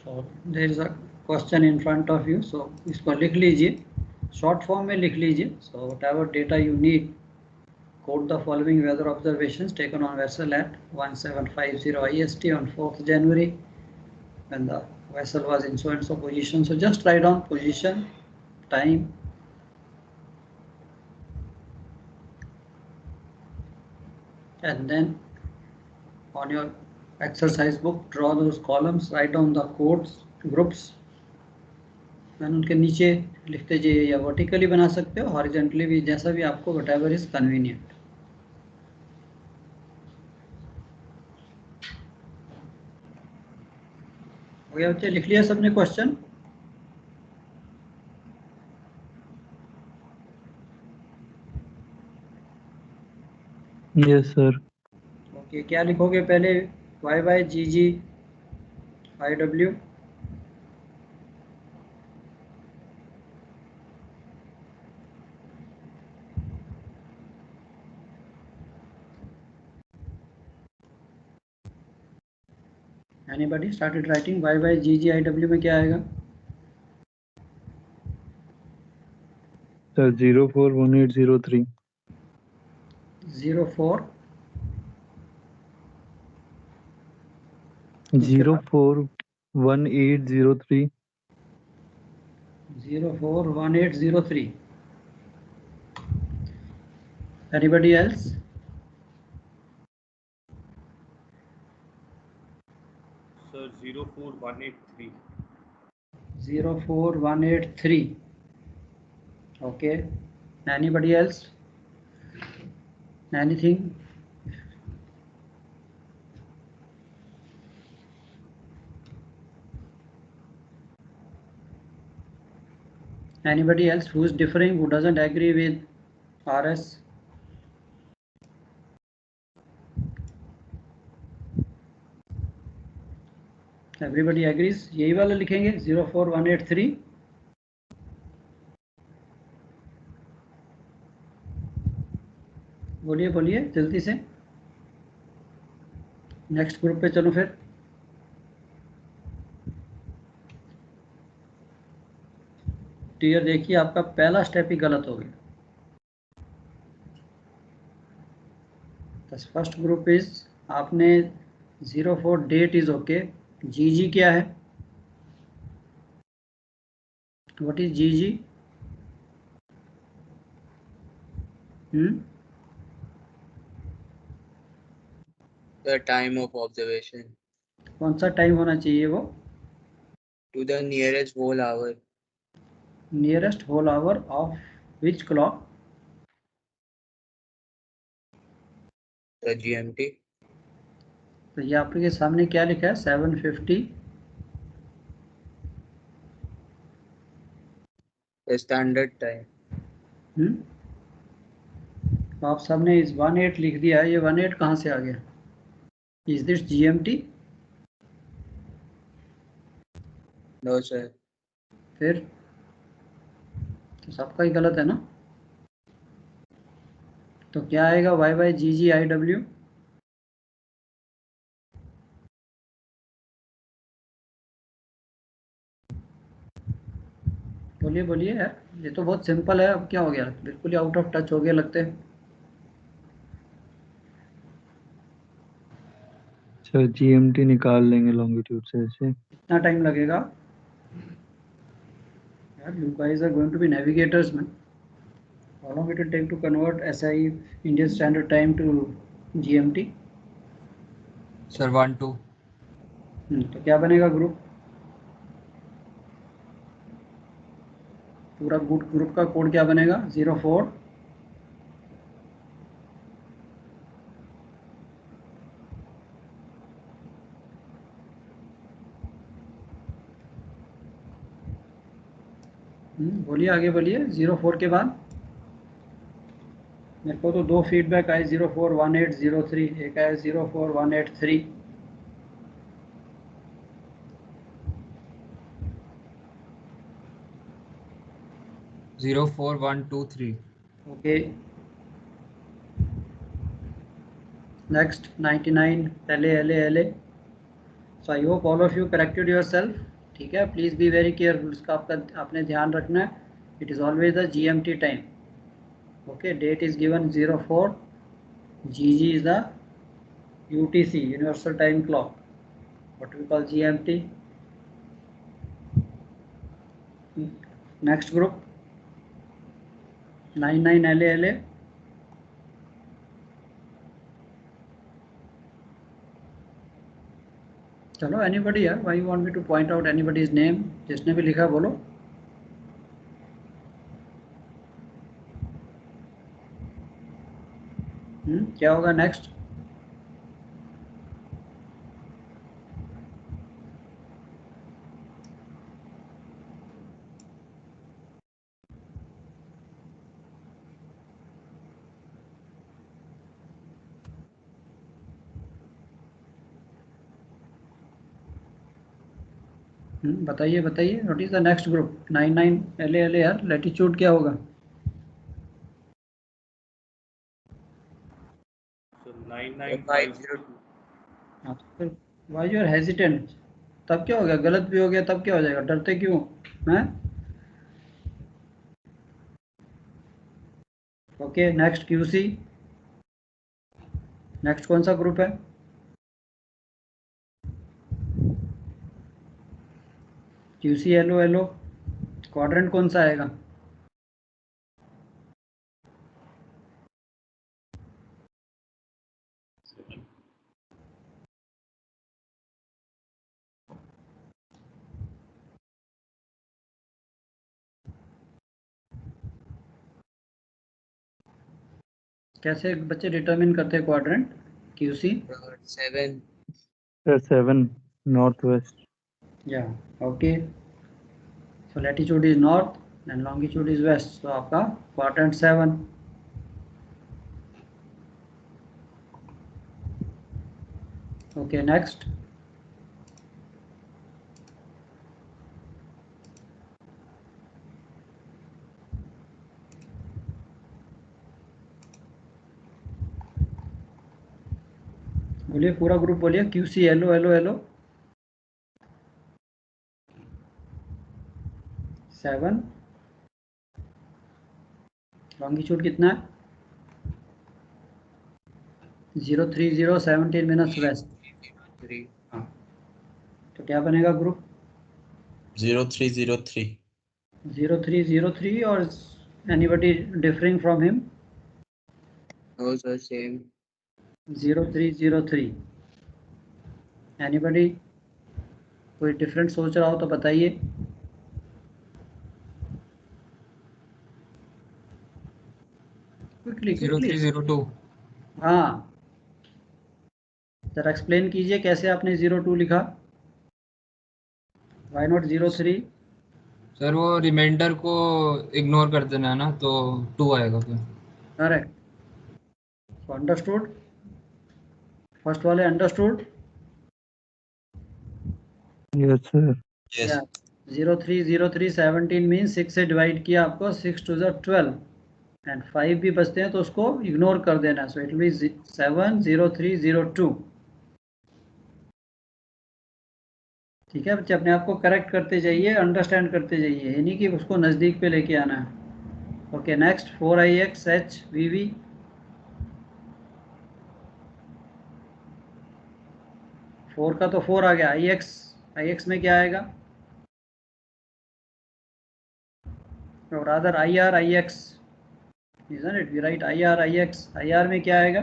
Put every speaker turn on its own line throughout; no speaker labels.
So there is a question in front of you, so इसको लिख लीजिए, short form में लिख लीजिए. So whatever data you need, quote the following weather observations taken on vessel at 1750 IST on 4th January when the vessel was in so and so position. So just write down position, time, and then on your exercise book draw those columns, write down the codes, groups, and उनके नीचे लिखते जाइए, या vertically बना सकते हो, horizontally भी, जैसा भी आपको whatever is convenient. हो गया बच्चे, लिख लिया सबने क्वेश्चन?
Yes sir.
ओके, क्या लिखोगे पहले? YY GG IW. Anybody started writing YY GG IW में क्या आएगा?
Sir 041803.
04
041803.
041803. Anybody else?
Sir 04183.
04183. Okay. Anybody else? Anything? Anybody else who is differing, who doesn't agree with RS? Everybody agrees, यही वाला लिखेंगे 04183. बोलिए बोलिए जल्दी से. नेक्स्ट ग्रुप पे चलो फिर. टीयर देखिए, आपका पहला स्टेप ही गलत हो गया. फर्स्ट ग्रुप इज, आपने 04 डेट इज ओके. जीजी क्या है? व्हाट इज जीजी?
The time of observation.
कौन सा टाइम होना चाहिए वो?
To the nearest whole hour.
Nearest whole hour of which clock?
The GMT.
तो ये आपके सामने क्या लिखा है? 750.
The standard time.
तो आप सबने इस 18 लिख दिया है, ये 18 कहाँ से आ गया? Is this GMT?
No sir.
फिर तो सबका ही गलत है ना. तो क्या आएगा? YY GG IW. बोलिए बोलिए यार, ये तो बहुत सिंपल है. अब क्या हो गया? बिल्कुल ही आउट ऑफ टच हो गया लगते हैं.
सर GMT निकाल लेंगे लॉन्गिट्यूड से ऐसे.
कितना टाइम लगेगा यार? You guys are going to be navigators man. How long it will take to convert SI Indian standard time to GMT?
Sir 1-2.
तो क्या बनेगा ग्रुप? पूरा ग्रुप का कोड क्या बनेगा? 04 बोलिए, आगे बोलिए. 04 के बाद मेरे को तो 2 फीडबैक आए, 041803, एक आया 04183.
04123.
Okay. Next 99 LA. So I hope all of you corrected your self. ठीक है, प्लीज बी वेरी केयरफुल. इसका आपने ध्यान रखना है. It is always the GMT time. Okay, date is given 04. GG is the UTC, Universal Time Clock, what we call GMT. Next group 99 LA. चलो, anybody here? Why you want me to point out anybody's name? जिसने भी लिखा बोलो. क्या होगा next? बताइए बताइए. What is the next group? 99 LA यार. लैटिट्यूड क्या होगा?
So 9950.
हाँ, तो फिर वाई यू आर हेजिटेंट? तब क्या हो गया? गलत भी हो गया तब क्या हो जाएगा? डरते क्यों हैं? Okay, next QC. नेक्स्ट कौन सा ग्रुप है? QC LO. क्वाड्रेंट कौन सा आएगा? कैसे बच्चे डिटरमिन करते हैं क्वाड्रेंट? QC
7.
Sir, 7 northwest.
या okay. So latitude is north and longitude is west. तो आपका क्वाड्रेंट 7. Okay, next. बोलिए, पूरा ग्रुप बोलिए. QC LO. 7. लॉन्गिट्यूड कितना है? 030 17 मिनट्स वेस्ट.
3.
हाँ, तो क्या बनेगा ग्रुप?
0303.
0303 और anybody differing from him?
No, sir, same.
0303. Anybody कोई डिफरेंट सोच रहा हो तो बताइए. क्विकली
0302.
हाँ, जरा एक्सप्लेन कीजिए कैसे आपने 02 लिखा. Why not 03?
सर वो रिमाइंडर को इग्नोर कर देना है ना, तो 2 आएगा फिर.
करेक्ट. अंडरस्टूड. फर्स्ट वाले understood.
Yes, sir.
Yes.
0303 17 mean 6 से डिवाइड किया आपको. 6 to the 12 एंड 5 भी बचते हैं तो उसको इग्नोर कर देना. So it will be 70302. ठीक है बच्चे, अपने आप को करेक्ट करते जाइए, अंडरस्टैंड करते जाइए, ये नहीं कि उसको नज़दीक पे लेके आना है. Okay, next 4IXHVV. फोर का तो 4 आ गया. IX में क्या आएगा? और other IR IX, isn't it? We write IR IX. IR में क्या आएगा?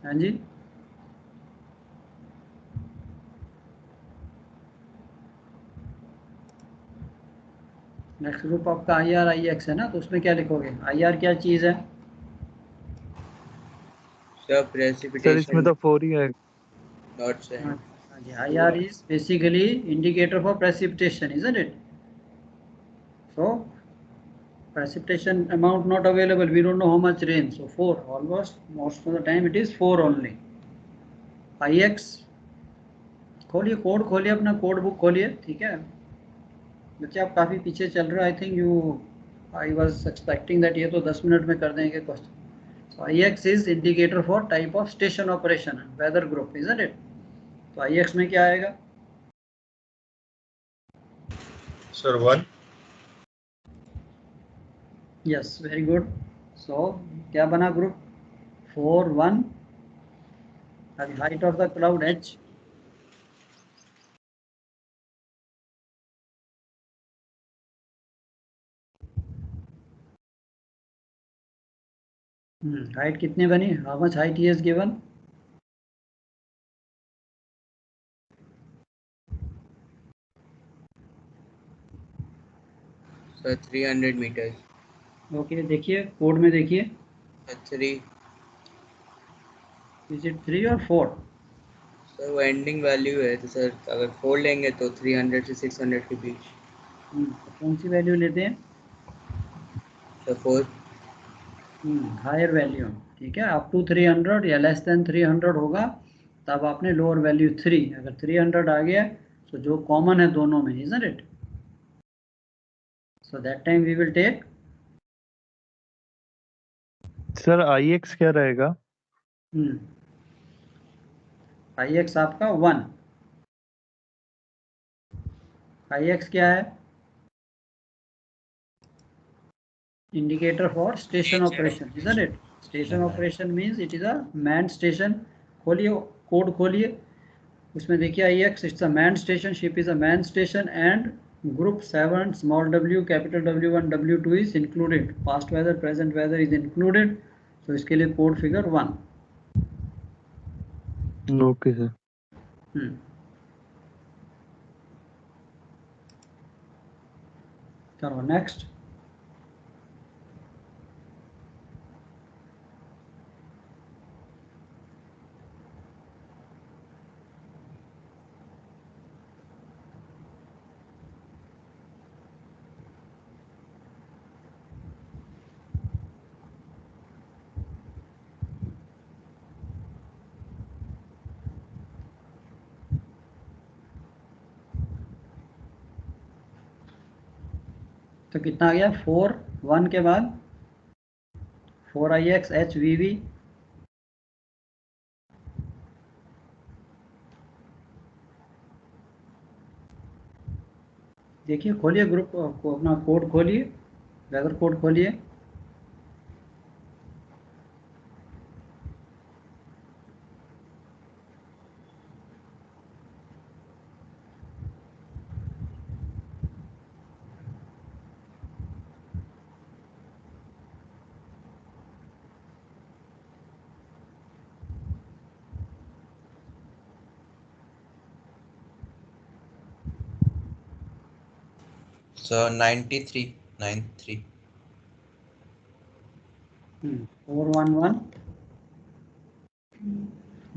हाँ जी, नेक्स्ट ग्रुप आपका IR IX है ना, तो उसमें क्या लिखोगे? IR क्या चीज़ है?
Sir,
Sir,
precipitation.
इसमें तो 4 ही है.
Not sir.
हाँ जी, IR is basically indicator for precipitation, isn't it? So precipitation amount not available, we don't know how much rain, so 4. Almost most of the time it is 4 only. IX खोलिए, code खोलिए, अपना code book खोलिए. ठीक है बच्चे, आप काफ़ी पीछे चल रहे हो. I think you, I was expecting that ये तो 10 मिनट में कर देंगे question. So IX is indicator for type of station operation and weather group, isn't it? तो IX में क्या आएगा?
Sir, 1.
Yes, very good. So क्या बना group? 4, 1. And height of the cloud H. Height कितनी बनी? How much height he has given?
Sir, 300 meters.
Okay, देखिए code में देखिए.
Sir, 3.
Is it 3 or 4?
Sir वो एंडिंग वैल्यू है तो सर अगर 4 लेंगे तो 300 से 600 के बीच.
कौन सी वैल्यू लेते हैं?
सर 4.
हायर वैल्यू, ठीक है. अप टू 300 या लेस देन 300 होगा तब आपने लोअर वैल्यू 3. अगर 300 आ गया तो जो कॉमन है दोनों में, isn't it? So that time we will take.
Sir IX क्या रहेगा?
IX आपका 1. IX क्या है? Indicator for station operation, isn't it? Station operation means it is a manned station. खोलिए कोड खोलिए, उसमें देखिए IX, it's a manned station, ship is a manned station and group 7 small w capital W1 W2 is included. Past weather, present weather is included. So इसके लिए code figure 1.
Okay sir.
चलो next. तो कितना आ गया? 4 1 के बाद 4 IX H VV. देखिए खोलिए ग्रुप को, अपना कोड खोलिए, वेदर कोड खोलिए.
सर 93. 93.
411.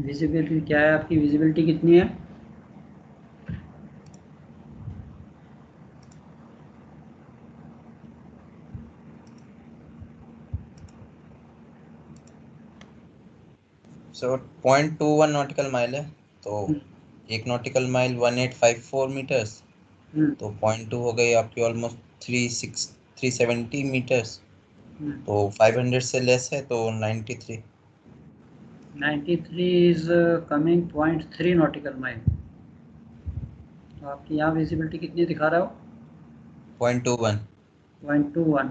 विजिबिलिटी क्या है आपकी? विजिबिलिटी कितनी है?
सर 0.21 नॉटिकल माइल है तो एक नॉटिकल माइल 1854 मीटर्स. तो 0.2 हो गई आपकी ऑलमोस्ट 370 मीटर्स. तो 500 से लेस है तो 93.
93 इज कमिंग 0.3 नॉटिकल माइल. तो आपकी यहाँ विजिबिलिटी कितनी दिखा रहा हो?
0.21.
0.21.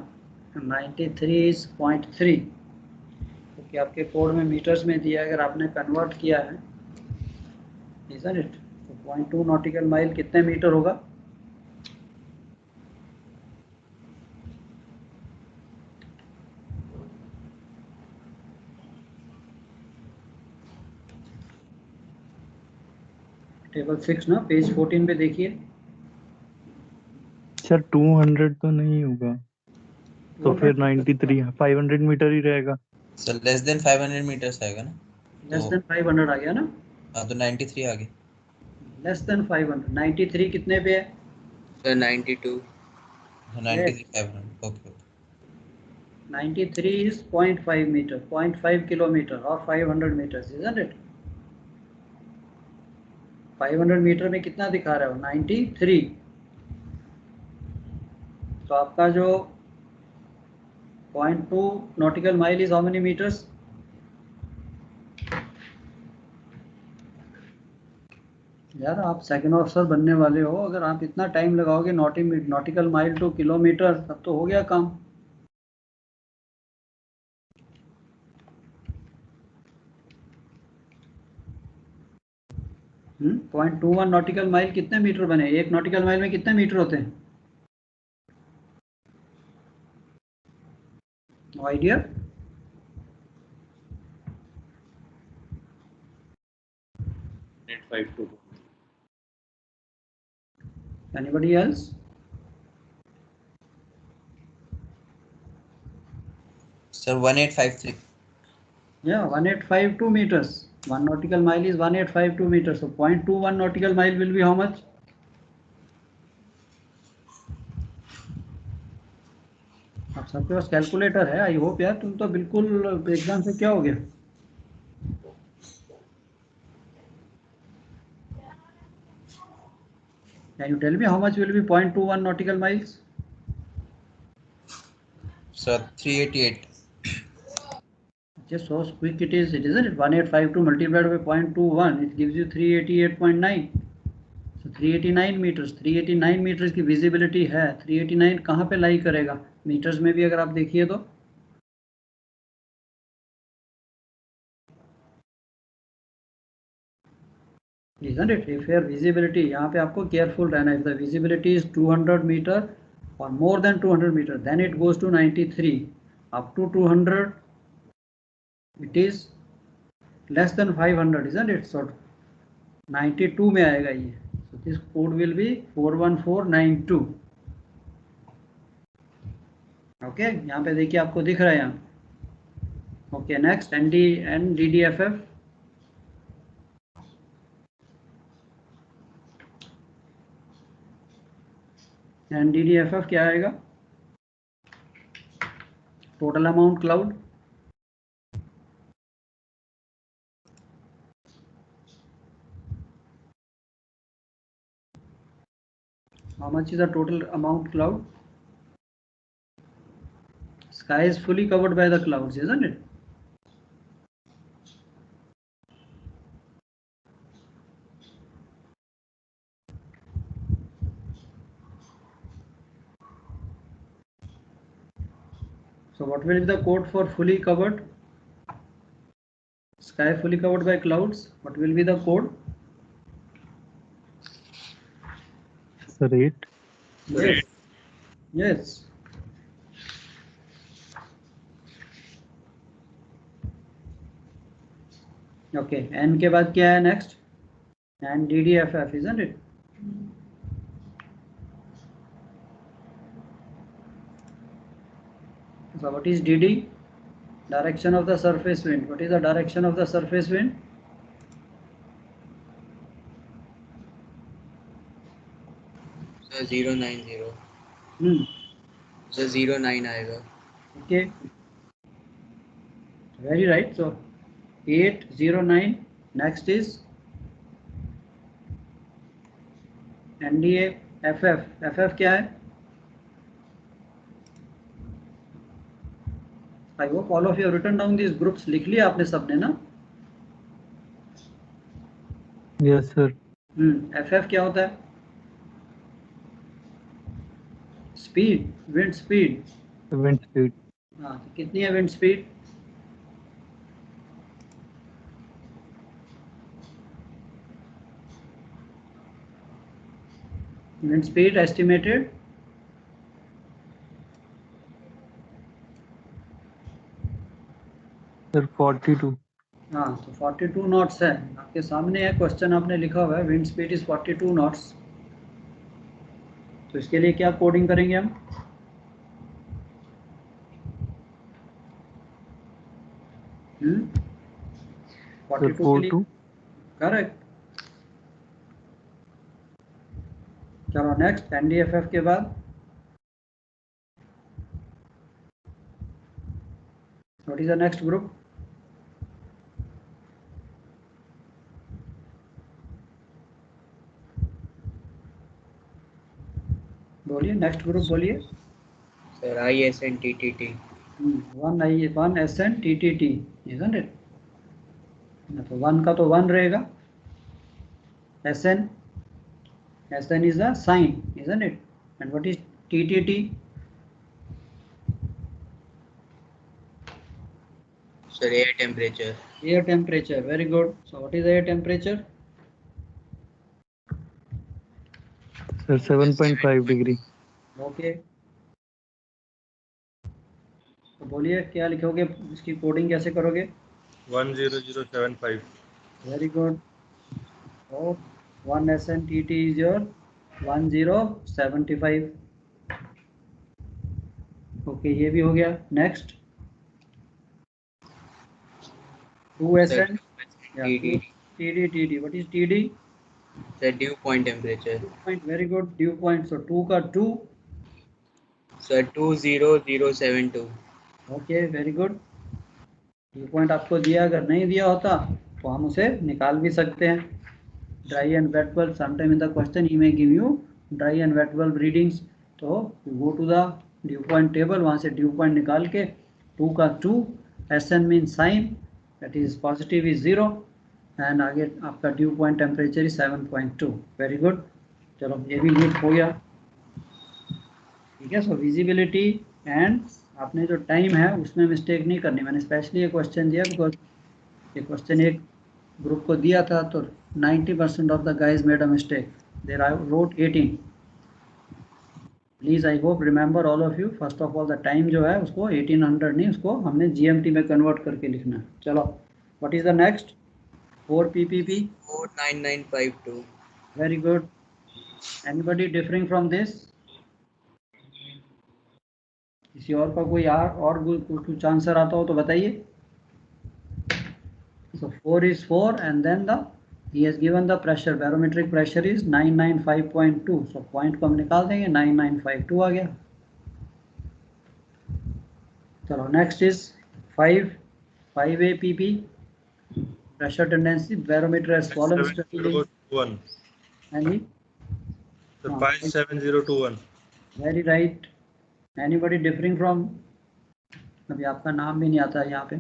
93 इज 0.3. क्योंकि आपके कोड में मीटर्स में दिया है, अगर आपने कन्वर्ट किया है, isn't it? तो 0.2 नॉटिकल माइल कितने मीटर होगा? टेबल 6 ना, पेज 14 पे देखिए.
सर 200 तो नहीं होगा, तो फिर 93 500 मीटर ही रहेगा.
सर लेस देन 500 मीटर्स आएगा ना.
लेस देन 500 आ गया ना.
हाँ तो 93 आ गया.
Less than 500. 93 कितने पे है?
Sir 92. 93 500. Okay.
93 is 0.5 meter, 0.5 kilometer or 500 meters, isn't it? 500 metre में कितना दिखा रहा है? 93. तो आपका जो 0.2 nautical mile is how many metres? यार आप सेकंड ऑफिसर बनने वाले हो, अगर आप इतना टाइम लगाओगे नॉटिकल माइल टू किलोमीटर, तब तो हो गया काम। .21 नॉटिकल माइल कितने मीटर बने? एक नॉटिकल माइल में कितने मीटर होते हैं? No idea? Anybody else?
Sir, 1853.
Yeah, 1852 meters. 1 nautical mile is 1852 meters. So 0.21 nautical mile will be how much? आप सबके पास कैलकुलेटर है? आई होप यार, तुम तो बिल्कुल एग्जाम से क्या हो गया? Can you tell me how much will be 0.21 nautical miles?
Sir, 388.
Just so quick it is, isn't it? 1852 multiplied by 0.21, it gives you 388.9. So 389 meters. 389 meters की विजिबिलिटी है। 389 कहाँ पे लाई करेगा? मीटर्स में भी अगर आप देखिए तो isn't it? If your visibility, यहाँ पे आपको केयरफुल रहना है। If the visibility is 200 meter or more than 200 meter, then it goes to 93. Up to 200, it is less than 500, isn't it? So 92 में आएगा ये। So this code will be 41492. Okay, यहाँ पे देखिए आपको दिख रहा है यहाँ। Okay, next NDDFF। NDDFF क्या आएगा? Total amount cloud, how much is the total amount cloud? Sky is fully covered by the clouds, isn't it? So what will be the code for fully covered? Sky fully covered by clouds. What will be the code?
Sir, 8.
Yes. Yes. Okay. N के बाद क्या है next? NDDFF, isn't it? So what is DD? Direction of the surface wind. What is the direction of the surface wind?
Sir 090 sir 09 आएगा।
Okay, very right. So 809. Next is NDFF. FF क्या है? I hope all of you have written down these groups. लिख लिया आपने सबने ना?
Yes, sir.
FF क्या होता है? Speed, wind speed.
Wind speed.
हाँ, तो कितनी है wind speed? Wind speed estimated
Sir, 42.
हाँ, तो 42 नॉट्स है। आपके सामने है क्वेश्चन, आपने लिखा हुआ है विंड स्पीड इज 42 नॉट्स। तो इसके लिए क्या कोडिंग करेंगे हम?
Sir,
42 के लिए
42.
करेक्ट। चलो नेक्स्ट, NDFF के बाद what is the next group? बोलिए, नेक्स्ट ग्रुप बोलिए।
Sir ISNTTT।
1 SNTTT, isn't it? तो 1 का तो 1 रहेगा। SN? SN is a sign, isn't it? And what is TTT?
Sir, air temperature.
Air temperature. Very good. So what is air temperature?
Sir 7.5 degree.
Okay. तो बोलिए क्या लिखोगे, इसकी coding कैसे करोगे?
10075.
Very good. So 1 SNTT is your 1075. Okay, ये भी हो गया. Next 2 SN. Yeah, TD. What is TD?
Sir, dew point temperature.
Dew point. Very good. Dew point. So 2 का 2.
Sir, 20072.
Okay, very good. Dew point आपको दिया, अगर नहीं दिया होता तो हम उसे निकाल भी सकते हैं. Dry and wet bulb. Sometime in the question he may give you dry and wet bulb readings. तो you go to the dew point table, वहाँ से dew point निकाल के 2 का 2. SN means sign, that is positive is 0, and आगे आपका dew point temperature is 7.2. Very good. चलो ये भी नीट हो गया. ठीक है. सो विजिबिलिटी एंड आपने जो टाइम है उसमें मिस्टेक नहीं करनी. मैंने स्पेशली ये क्वेश्चन दिया बिकॉज ये क्वेश्चन एक ग्रुप को दिया था तो 90% of the guys made a mistake. There I wrote 18. Please I hope remember all of you. First of all the time जो है उसको 1800 नहीं, उसको हमने GMT में कन्वर्ट करके लिखना है. चलो what is the next? 4 PPP.
49952.
Very good. Anybody differing from this? किसी और का कोई और कुछ आंसर आता हो तो बताइए. So 4 is 4 and then he has given the pressure, barometric pressure is 995.2. So point को हम निकाल देंगे, 9952 आ गया. चलो next is 5A PP. Pressure tendency, barometer has fallen steadily.
57021.
And
So 57021.
very right. Anybody differing from? अभी आपका नाम भी नहीं आता है यहाँ पे.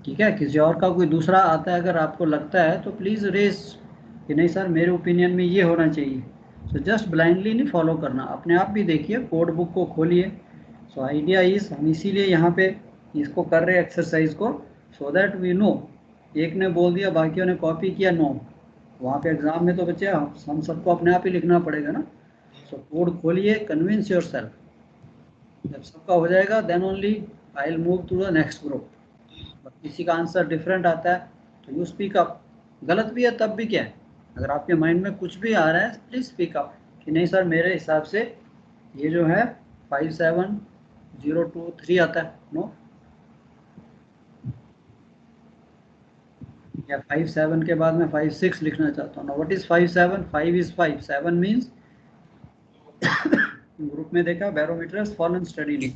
ठीक है. किसी और का कोई दूसरा आता है, अगर आपको लगता है तो प्लीज़ रेस कि नहीं सर मेरे ओपिनियन में ये होना चाहिए. सो जस्ट ब्लाइंडली नहीं फॉलो करना, अपने आप भी देखिए, कोड बुक को खोलिए. सो आइडिया इज हम इसीलिए यहाँ पे इसको कर रहे हैं एक्सरसाइज को, सो दैट वी नो. एक ने बोल दिया बाकियों ने कॉपी किया, नो. वहाँ पे एग्जाम में तो बच्चे हम सबको अपने आप ही लिखना पड़ेगा ना. सो कोड खोलिए, कन्विंस योर सेल्फ. जब सबका हो जाएगा then only I will move to the next group. किसी का आंसर डिफरेंट आता है तो यू स्पीक अप. गलत भी है तब भी क्या है, अगर आपके माइंड में कुछ भी आ रहा है प्लीज स्पीक अप कि नहीं सर मेरे हिसाब से ये जो है 57023 आता है. नो, या 57 के बाद मैं 56 लिखना चाहता हूँ. No, what is 57? 5 is 5. 7 means group में देखा barometer has fallen steadily.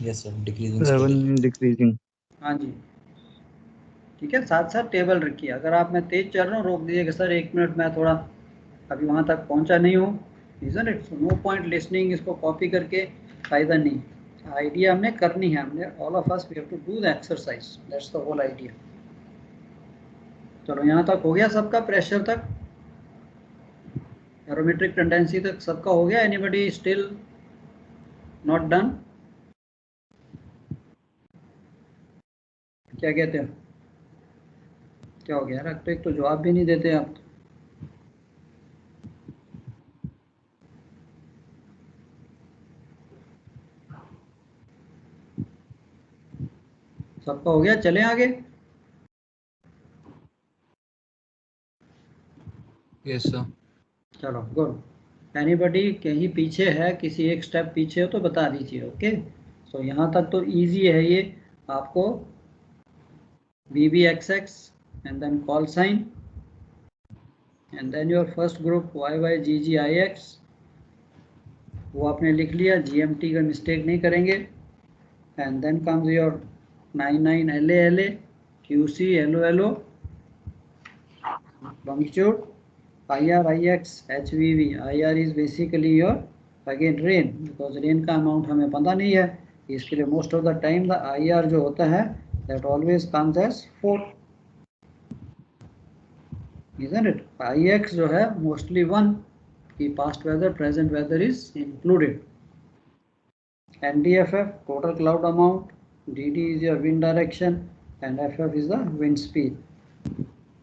Yes sir, decreasing.
7 decreasing.
हाँ जी. ठीक है. साथ साथ टेबल रखिए. अगर आप मैं तेज चल रहा हूँ रोक दीजिएगा, सर 1 मिनट मैं थोड़ा अभी वहाँ तक पहुँचा नहीं हूँ. Reason it's no point listening. इसको कॉपी करके फ़ायदा नहीं. आइडिया हमने करनी है, हमने all of us we have to do the exercise. That's the whole idea. चलो यहाँ तक हो गया सबका, प्रेशर तक, बैरोमेट्रिक टेंडेंसी तक सबका हो गया. Anybody still not done? क्या कहते हो, क्या हो गया? यार तो एक तो जवाब भी नहीं देते आप. सबका हो गया, चलें आगे.
Yes sir.
चलो गुड. एनीबडी कहीं पीछे है, किसी एक स्टेप पीछे हो तो बता दीजिए. ओके. सो यहाँ तक तो इजी है ये. आपको BBXX and then call sign and then your first group YYGGIX वो आपने लिख लिया. GMT का मिस्टेक नहीं करेंगे. and then comes your 99LA QC LO longitude IR IX HVV. IR is basically your again rain, because rain का amount हमें पता नहीं है, इसके लिए most of the time the IR जो होता है that always comes as 4. isn't it? IX जो है mostly 1 की past weather, present weather is included. NDFF total cloud amount, DD is your wind direction, and FF is the wind speed.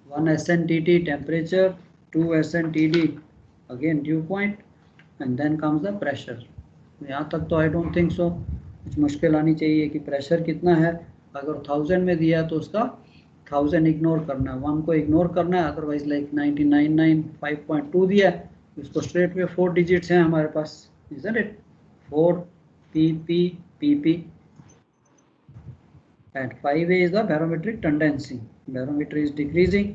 1 SNTT temperature, 2 SNTD again dew point, and then comes the pressure. यहाँ तक तो I don't think so कुछ मुश्किल आनी चाहिए कि pressure कितना है. अगर 1000 में दिया तो उसका 1000 इग्नोर करना है, 1 को इग्नोर करना है, अदरवाइज लाइक 9995.2 दिया है, इसको स्ट्रेट में 4 डिजिट्स हैं हमारे पास, isn't it? 4 PP and 5A is the barometric tendency. Barometer is decreasing.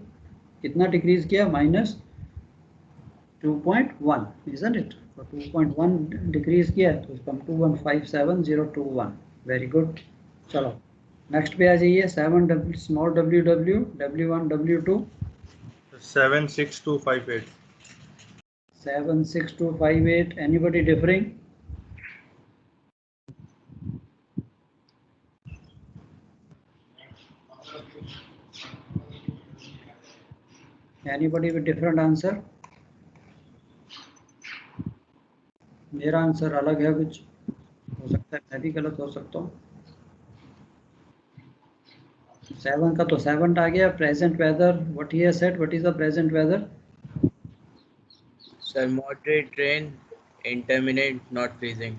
कितना डिक्रीज किया? -2.1, isn't it? तो 2.1 डिक्रीज किया तो इसका 2157021. Very good. चलो नेक्स्ट पे आ जाइए. 7 small WW, W1 W2
76258.
76258. Anybody differing? Anybody with different answer? मेरा आंसर अलग है, कुछ हो सकता है मैं भी गलत हो सकता हूँ. 7 का तो 7 आ गया. Present weather, what he has said, what is the present weather?
Sir, moderate rain, intermittent, not freezing.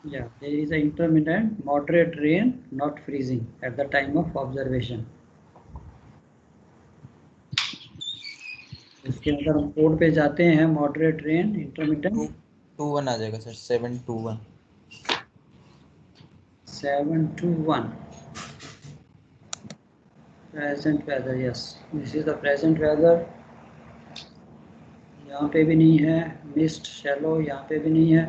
Yeah, there is a intermittent moderate rain, not freezing at the time of observation. इसके अंदर हम code पे जाते हैं. Moderate rain, intermittent.
21 आ जाएगा sir. 721.
721. Present weather, yes, this is the present weather. यहाँ पे भी नहीं है. मिस्ट, शैलो, यहाँ पे भी नहीं है.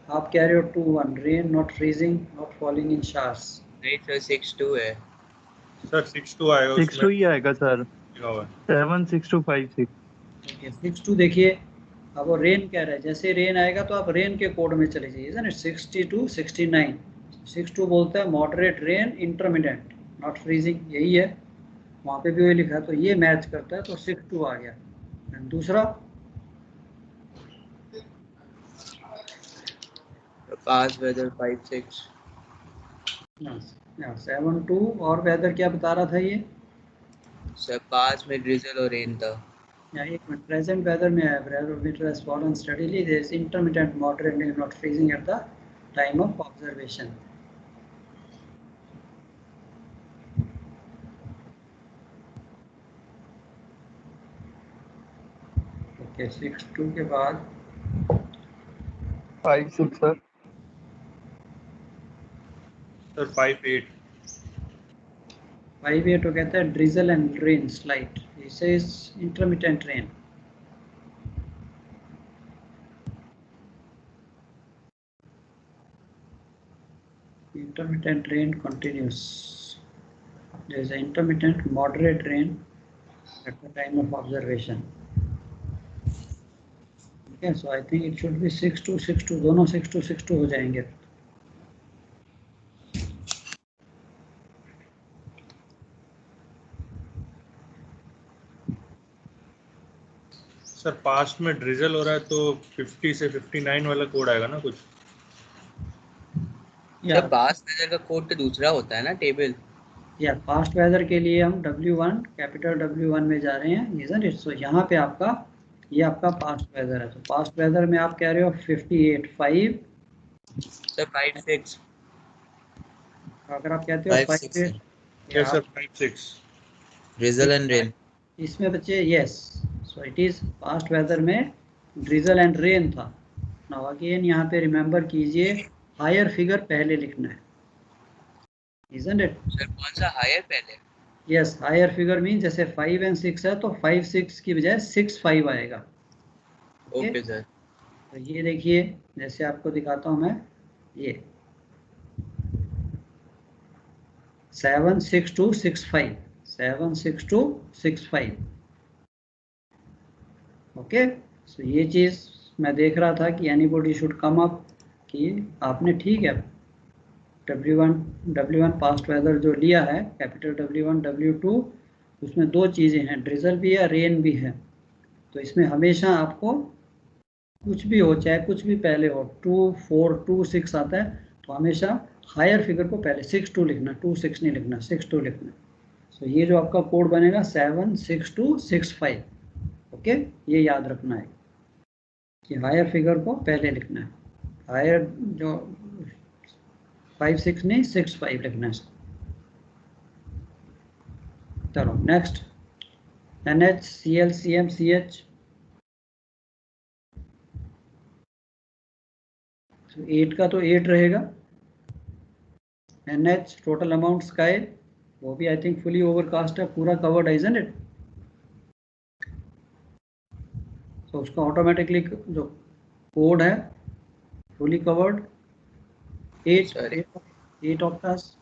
आप कह रहे हो 21 rain, not freezing, not falling in showers.
नहीं सर, 62 है.
सर 62 आएगा.
62 ही आएगा सर. 76256.
ओके, 62 देखिए. अब वो रेन कह रहा है, जैसे रेन आएगा तो आप रेन के कोड में चले जाइए ना. 62 69. 62 बोलता है moderate rain, intermediate, not freezing, यही है. वहाँ पे भी वही लिखा है, तो ये मैच करता है, तो 62 आ गया. एंड दूसरा
Past weather 56.
72. और वेदर क्या बता रहा था ये?
सर पास में drizzle और rain था.
एक मिनट. प्रेजेंट वेदर में है, barometer has fallen steadily, there is intermittent moderate and not freezing at the time of observation. Okay, 62 के बाद
56 सर.
सर 58.
58 तो कहता है drizzle and rain slight. He says intermittent rain. Intermittent rain continues. There is an intermittent moderate rain at the time of observation. Okay, so I think it should be 62 62. दोनों 62 62 हो जाएंगे.
Sir past में drizzle हो रहा है तो 50 से 59 वाला कोड आएगा ना कुछ.
सर पास्ट वेदर का कोड तो दूसरा होता है ना, टेबल.
या पास्ट वेदर के लिए हम W1 कैपिटल W1 में जा रहे हैं, isn't it? So यहाँ पे आपका ये आपका पास्ट वेदर है. तो पास्ट वेदर में आप कह रहे हो 58 5.
सर 56.
अगर आप कहते हो 58,
yes sir 56.
drizzle and rain.
इसमें बच्चे yes. So it is past weather में ड्रिजल एंड रेन था. नाउ अगेन यहाँ पे रिमेंबर कीजिए, हायर फिगर पहले लिखना है, isn't it?
सर कौन सा हायर पहले?
यस, हायर फिगर मीन जैसे 5 एंड 6 है तो 5 6 की बजाय 6 5 आएगा.
Okay sir.
तो ये देखिए, जैसे आपको दिखाता हूँ मैं, ये 76265 76265. ओके, सो ये चीज़ मैं देख रहा था कि एनीबॉडी शुड कम अप कि आपने ठीक है W1 पास्ट वेदर जो लिया है, कैपिटल W1 W2, उसमें दो चीज़ें हैं, ड्रिजल भी है, रेन भी है। तो इसमें हमेशा आपको कुछ भी हो, चाहे कुछ भी पहले हो, 2 4 2 6 आता है, तो हमेशा हायर फिगर को पहले 6 2 लिखना, 2 6 नहीं लिखना, 6 2 लिखना। तो ये जो आपका कोड बनेगा 7 6 2 6 5। ओके, ये याद रखना है कि हायर फिगर को पहले लिखना है, हायर जो 5 6 नहीं 6 5 लिखना है इसको। चलो next, NH CL CM CH। तो 8 का तो 8 रहेगा। NH टोटल अमाउंट स्काई, वो भी आई थिंक फुली ओवरकास्ट है, पूरा कवर्ड है, इजंट इट? तो उसका ऑटोमेटिकली जो कोड है फुली कवर्ड, 8 ऑक्टास।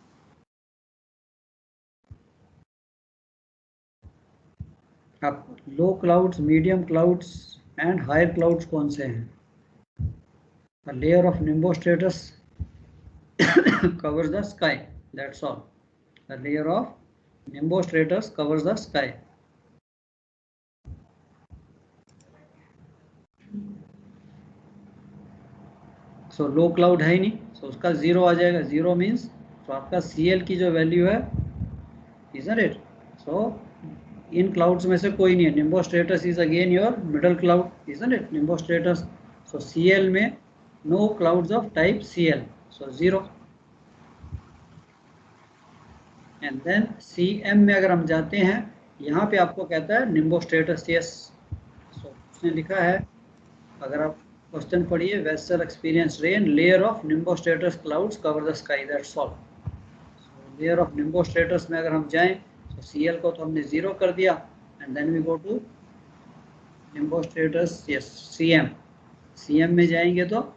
अब low clouds, medium clouds and higher clouds कौन से हैं? A layer of nimbostratus covers the sky, that's all. A layer of nimbostratus covers the sky. So low cloud है ही नहीं, so उसका 0 आ जाएगा। 0 means तो आपका CL की जो वैल्यू है, isn't it? So in clouds में से कोई नहीं है। nimbostratus is again your middle cloud, isn't it? nimbostratus, so CL में no clouds of type CL, so 0. And then CM में अगर हम जाते हैं, यहाँ पे आपको कहता है nimbostratus, yes. so उसने लिखा है, अगर आप क्वेश्चन पढ़िए, vessel experience rain, layer of nimbostratus clouds cover the sky, that's all. Layer of nimbostratus में अगर हम जाएं तो CL को तो हमने 0 कर दिया, and then we go to nimbostratus, yes CM। CM में जाएंगे तो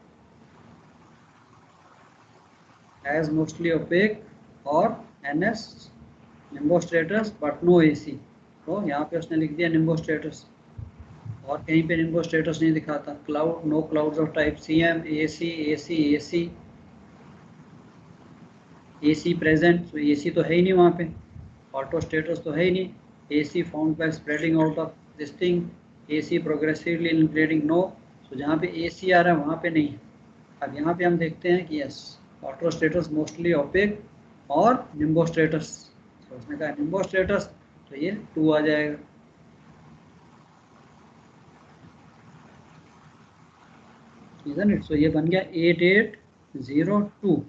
एज मोस्टली ओपेक और NS nimbostratus but no AC। तो यहाँ पे उसने लिख दिया nimbostratus, और कहीं पे nimbostratus नहीं दिखाता। Cloud, no clouds of type CM, AC AC AC AC present, तो AC तो है ही नहीं वहाँ पे। ऑटो स्टेटस तो है ही नहीं। AC found by spreading out of this thing, AC progressively including no. तो जहाँ पे AC आ रहा है वहाँ पे नहीं है। अब यहाँ पे हम देखते हैं कि yes, altostratus mostly opaque और nimbostratus। तो उसने कहा nimbostratus, तो ये 2 आ जाएगा। isn't it? So ये बन गया 8802।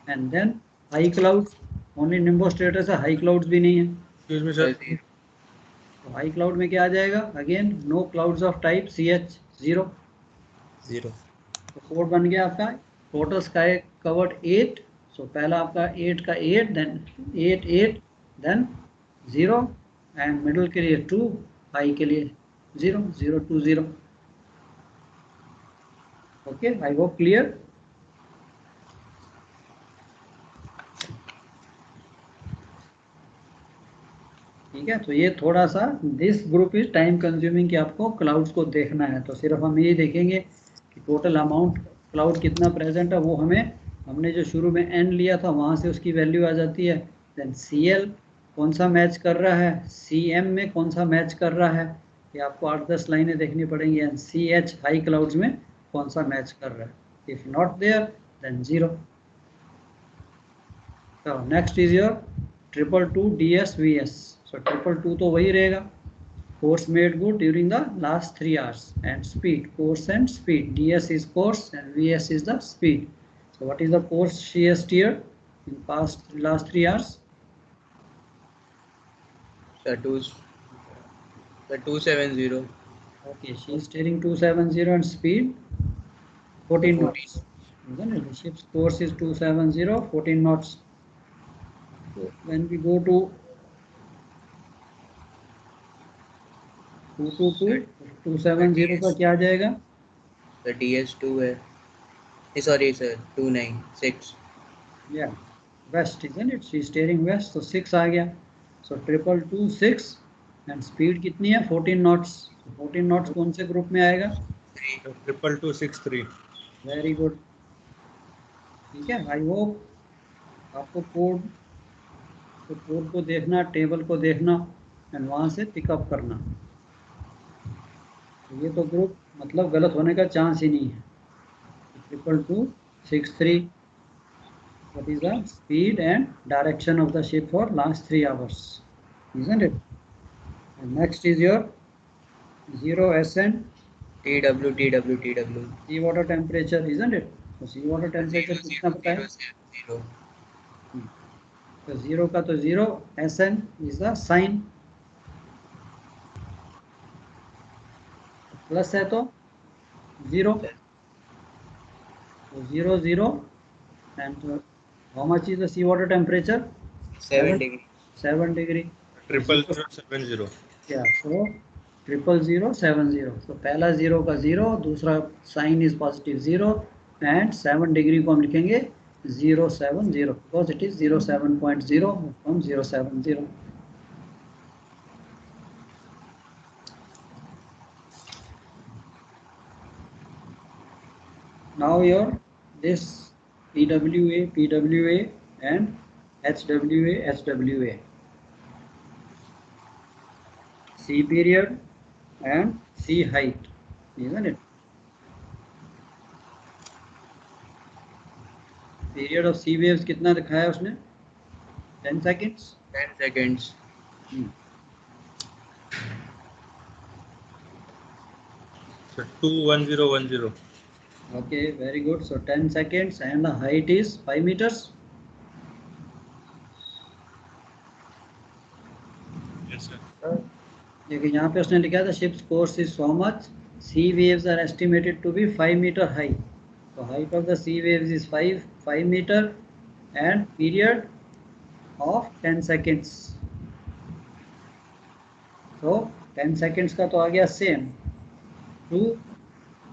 And then high clouds, only nimbostratus है, हाई क्लाउड्स भी नहीं है।
Excuse me, sir.
तो हाई क्लाउड में क्या आ जाएगा? Again no clouds of type CH, 0।
0.
तो कोड बन गया आपका टोटल स्काई कवर्ड 8। सो पहला आपका 8 का 8, देन 8 8, देन 0, एंड मिडल के लिए 2, हाई के लिए 0 0 2 0। Okay, I hope clear. ठीक है, तो ये थोड़ा सा this group is time consuming कि आपको क्लाउड्स को देखना है। तो सिर्फ हम ये देखेंगे कि टोटल अमाउंट क्लाउड कितना प्रेजेंट है, वो हमने जो शुरू में n लिया था वहाँ से उसकी वैल्यू आ जाती है। देन CL कौन सा मैच कर रहा है, CM में कौन सा मैच कर रहा है, ये आपको 8-10 लाइनें देखनी पड़ेंगी। एंड CH हाई क्लाउड्स में कौन सा मैच कर रहा है, इफ नॉट देयर देन 0। तो next is your 222 DS VS। So 222 तो वही रहेगा, course made good during the last 3 hours, and speed, course and speed. DS is course and VS is the speed. So what is the course she has steered in last 3 hours?
The 270.
Okay, she is steering 270 and speed 14 knots. Isn't it? The ship's course is 270, 14 knots. So when we go to 222, 270 का क्या आ जाएगा?
The DS2 है, sorry sir, 296.
Yeah, west, isn't it? She is steering west, so 6 आ गया। So 222 6, and speed कितनी है? 14 knots। 14 knots कौन से ग्रुप में आएगा?
22263.
Very good. ठीक है, आई होप आपको कोड को देखना, टेबल को देखना एंड वहाँ से पिकअप करना। तो ये तो ग्रुप मतलब गलत होने का चांस ही नहीं है। 22263, what is the speed and direction of the ship for last 3 hours, isn't it? And next is your 0 SN
TW.
sea water temperature, isn't it? So sea water temperature कितना पता है?
0.
तो 0 का तो 0, SN is the sign, plus है तो 0, so 0 0, and how much is the sea water temperature?
7 degree.
7 degree.
00070.
Yeah, so 00070. So पहला 0 का 0, दूसरा sign is positive 0 and 7 degree को हम लिखेंगे 070 because it is 07.0 from 070. Now your this PWA and HWA. C period and C height, isn't it? Period of C waves कितना दिखाया है उसने? 10 seconds.
10 seconds.
So 21010.
Okay, very good. So 10 seconds and the height is 5 meters.
Yes, sir.
देखिए यहाँ पे उसने लिखा था ships course is so much. Sea waves are estimated to be 5 meter high. So height of the sea waves is 5 meter and period of 10 seconds. So 10 seconds का तो आ गया same. 2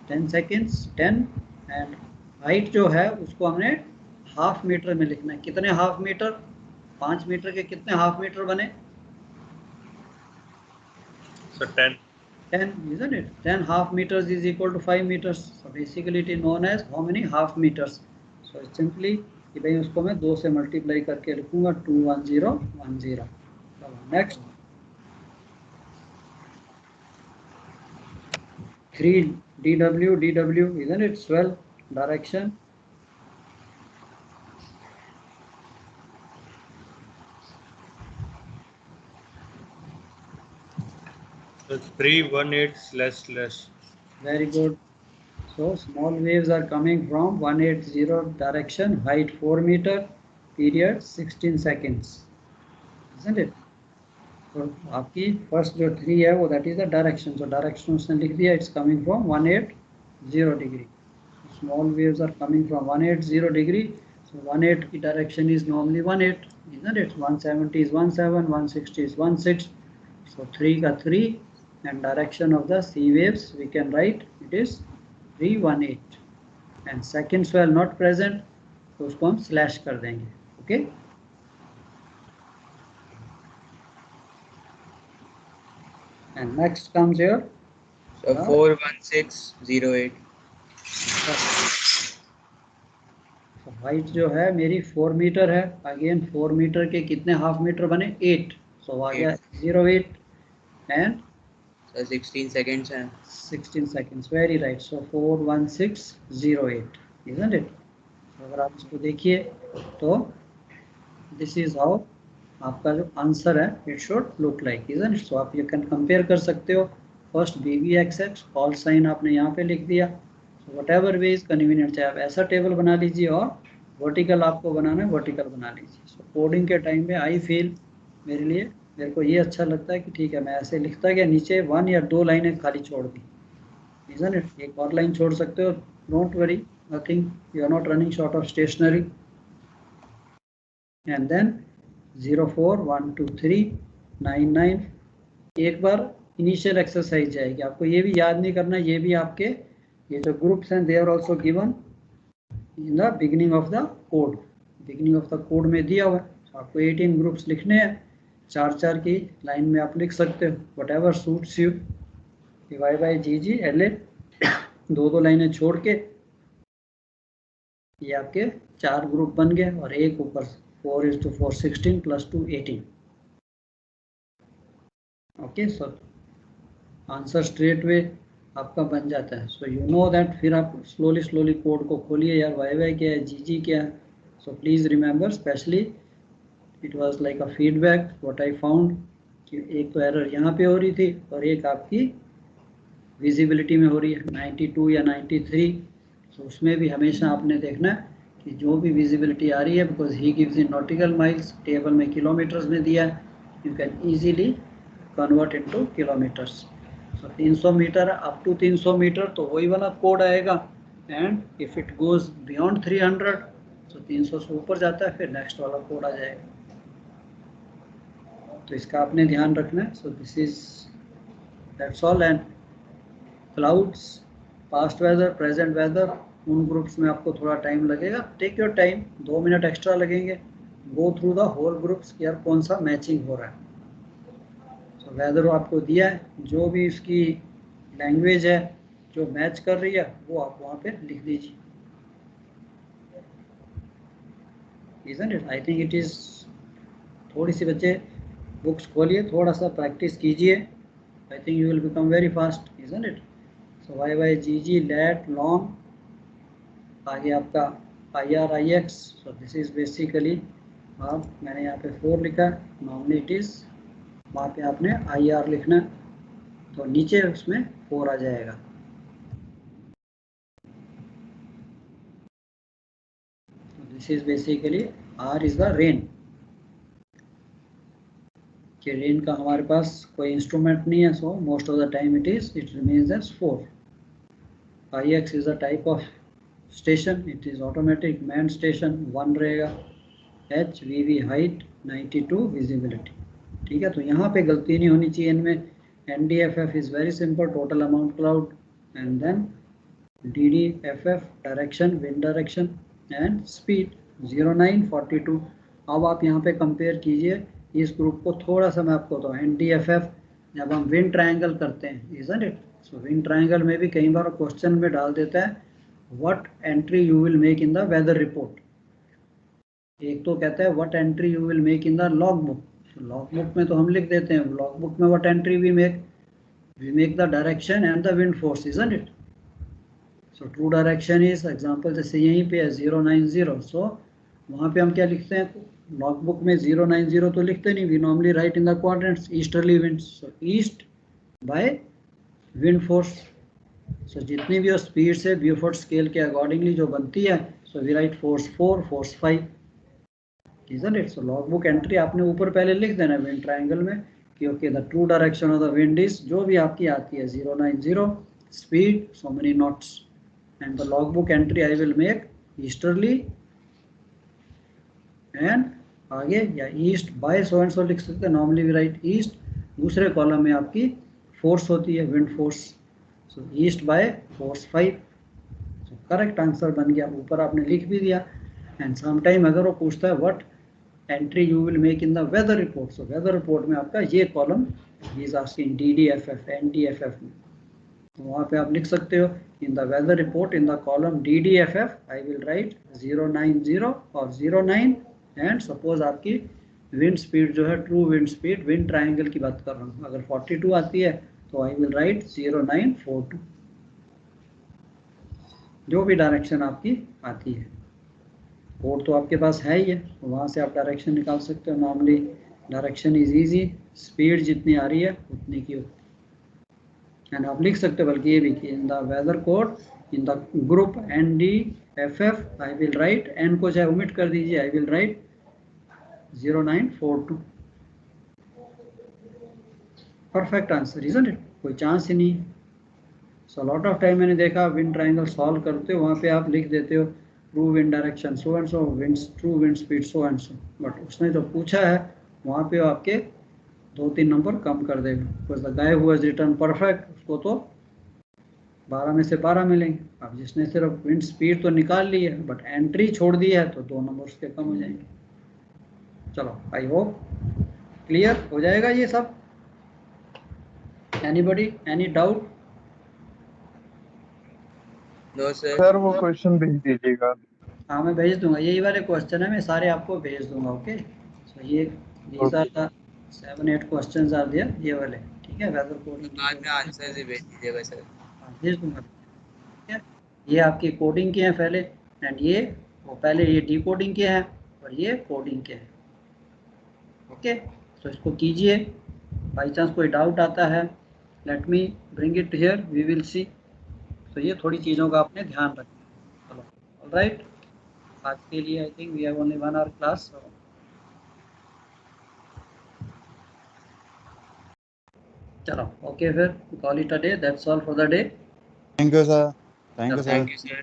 10 seconds 10 and height जो है उसको हमने half metre में लिखना है। कितने हाफ मीटर? 5 मीटर के कितने हाफ मीटर बने?
So 10.
10, isn't it? 10 half meters is equal to 5 meters. So basically it is known as how many half meters? So simply कि भाई उसको मैं 2 से मल्टीप्लाई करके लिखूंगा 21010. Next 3 DW, isn't it? Swell direction.
So 318//.
Very good. So small waves are coming from 180 direction, height 4 meter, period 16 seconds, isn't it? So आपकी first जो 3 है वो that is the direction. So direction उसने लिख दिया, it's coming from 180 degree. So small waves are coming from 180 degree. So 18 की direction is normally 18, isn't it? 170 is 17, 160 is 16. So 3 का 3 and direction of the sea waves we can write it is 318 and second swell not present तो उसको हम slash कर देंगे. Okay and next comes here
So 41608.
so height जो है मेरी 4 metre है. अगेन 4 मीटर के कितने हाफ मीटर बने? 8. so आ गया 08 and
So 16 seconds.
16 seconds. Very right. So 41608, isn't it? अगर आप इसको देखिए तो this is how आपका जो आंसर है it should look like, isn't it? So आप ये कंपेयर कर सकते हो. फर्स्ट BBXX कॉल साइन आपने यहाँ पे लिख दिया. So whatever way is convenient, चाहे आप ऐसा टेबल बना लीजिए और वर्टिकल आपको बनाना है वर्टिकल बना लीजिए. सो कोडिंग के टाइम में आई फील मेरे को ये अच्छा लगता है कि ठीक है मैं ऐसे लिखता गया, नीचे 1 या 2 लाइनें खाली छोड़ दी, isn't it? एक और लाइन छोड़ सकते हो. Don't worry, nothing, you are not running short of stationery. And then 0 4 1 2 3 9 9. एक बार इनिशियल एक्सरसाइज जाएगी. आपको ये भी याद नहीं करना, ये भी आपके ये जो ग्रुप्स हैं they are also given in the beginning of the code. Beginning of the code में दिया हुआ है. आपको 18 ग्रुप्स लिखने हैं, 4 की लाइन में आप लिख सकते हो. What ever suits you. Y/GG LA 2 लाइनें छोड़ के ये आपके 4 ग्रुप बन गए और एक ऊपर 4 × 4 16 + 2 18. Okay, so answer straight way आपका बन जाता है. So you know that. फिर आप स्लोली कोड को खोलिए यार, वाई वाई क्या है, जी क्या है. So please remember, specially it was like a feedback what I found कि एक तो एरर यहाँ पे हो रही थी और एक आपकी विजिबिलिटी में हो रही है 92 या 93. तो उसमें भी हमेशा आपने देखना है कि जो भी विजिबिलिटी आ रही है, because he gives in nautical miles, table में किलोमीटर्स में दिया है, you can easily convert into kilometres. So 300 metre up to 300 metre तो वही वाला कोड आएगा. And if it goes beyond 300, तो 300 से ऊपर जाता है, फिर नेक्स्ट वाला कोड आ जाएगा. तो इसका आपने ध्यान रखना है. So this is that's all. And clouds, past weather, present weather, उन ग्रुप्स में आपको थोड़ा टाइम लगेगा. Take your time, 2 minute extra लगेंगे. Go through the whole groups कि यार कौन सा मैचिंग हो रहा है. तो वेदर आपको दिया है, जो भी इसकी लैंग्वेज है जो मैच कर रही है वो आप वहाँ पे लिख दीजिए. isn't it? I think it is. थोड़ी सी बच्चे बुक्स खोलिए, थोड़ा सा प्रैक्टिस कीजिए. I think you will become very fast, isn't it? So YYGG, lat, long, आगे आपका IR, IX. So this is basically, आप मैंने यहाँ पे 4 लिखा, नॉर्मली इट इज वहाँ पे आपने IR लिखना, तो नीचे उसमें 4 आ जाएगा. This is basically R is the rain. कि रेन का हमारे पास कोई इंस्ट्रूमेंट नहीं है, so most of the time it remains as 4. IX is a type of station, it is automatic man station, 1 रहेगा. HVV height, 92 visibility. ठीक है, तो यहाँ पे गलती नहीं होनी चाहिए इनमें. NDFF is very simple, total amount cloud. And then DDFF direction, wind direction, and speed 0942. अब आप यहाँ पे कंपेयर कीजिए इस ग्रुप को. थोड़ा सा मैं आपको तो NDFF जब हम विंड ट्रायंगल करते हैं, isn't it? So wind triangle में भी कई बार क्वेश्चन में डाल देता है what entry you will make in the weather report. एक तो कहता है what entry you will make in the log book. Log book में तो हम लिख देते हैं, लॉग बुक में what entry we make the direction and the wind force, isn't it? So true direction is example जैसे यहीं पे है 090. सो वहाँ पे हम क्या लिखते हैं, लॉग बुक में 090 तो लिखते नहीं, we normally write in the quadrants easterly winds. So east by wind force. So जितनी भी स्पीड से ब्यूफोर्ड स्केल के अकॉर्डिंगली जो बनती है, so we write force 4, force 5, isn't it? So log book entry आपने ऊपर पहले लिख देना विंड ट्रायंगल में कि okay the true direction of the wind is, जो भी आपकी आती है 090, speed so many knots, and the log book entry I will make easterly and आगे या east by so and so लिख सकते हैं. Normally we write east. दूसरे कॉलम में आपकी फोर्स होती है, wind force. So east by force 5. So correct answer बन गया, ऊपर आपने लिख भी दिया. एंड सम टाइम अगर वो पूछता है what entry you will make in the weather report, so weather report में आपका ये column is asking DDFF, NDFF में, तो वहाँ पे आप लिख सकते हो in the weather report in the column DDFF I will write 090 और 09. एंड सपोज आपकी विंड स्पीड जो है, true wind speed, wind triangle की बात कर रहा हूँ, अगर 42 आती है तो आई विल राइट 0942. जो भी डायरेक्शन आपकी आती है, कोड तो आपके पास है ही है, तो वहाँ से आप डायरेक्शन निकाल सकते हो. Normally direction is easy, speed जितनी आ रही है उतनी की उतनी. एंड आप लिख सकते हो बल्कि ये भी कि in the weather code in the group NDFF I will write, N को चाहे ओमिट कर दीजिए, I will write 0942. Perfect answer, isn't it? कोई चांस ही नहीं. सो लॉट ऑफ टाइम मैंने देखा विंड ट्रायंगल सॉल्व करते हो, वहाँ पे आप लिख देते हो true wind direction so and so, winds true wind speed so and so, but उसने जो पूछा है वहाँ पे आपके 2-3 नंबर कम कर देगा. Because the guy who has return perfect, उसको तो 12 में से 12 मिलेंगे. अब जिसने सिर्फ विंड स्पीड तो निकाल ली है बट एंट्री छोड़ दी है, तो 2 नंबर उसके कम हो जाएंगे. चलो, आई होप क्लियर हो जाएगा ये सब. Anybody, any doubt?
No sir.
Sir वो क्वेश्चन भेज दीजिएगा.
हाँ मैं भेज दूंगा, यही वाले क्वेश्चन है, मैं सारे आपको भेज दूंगा. ओके, सो ये these are the 7-8 questions are there, ये वाले, ठीक है, वेदर कोडिंग
बाद में आंसर ही भेज दीजिएगा सर।
भेज दूंगा, ठीक है। ये आपकी कोडिंग के हैं पहले, एंड ये वो पहले ये डिकोडिंग के हैं और ये कोडिंग के हैं। ओके, तो इसको कीजिए, बाई चांस कोई डाउट आता है, let me bring it here, we will see. तो ये थोड़ी चीज़ों का आपने ध्यान रखना। चलो, ऑलराइट, आज के लिए I think we have only 1 hour class. चलो, ओके, फिर call it a day, that's all for the day.
Thank you sir, thank you
thank
sir.
You sir.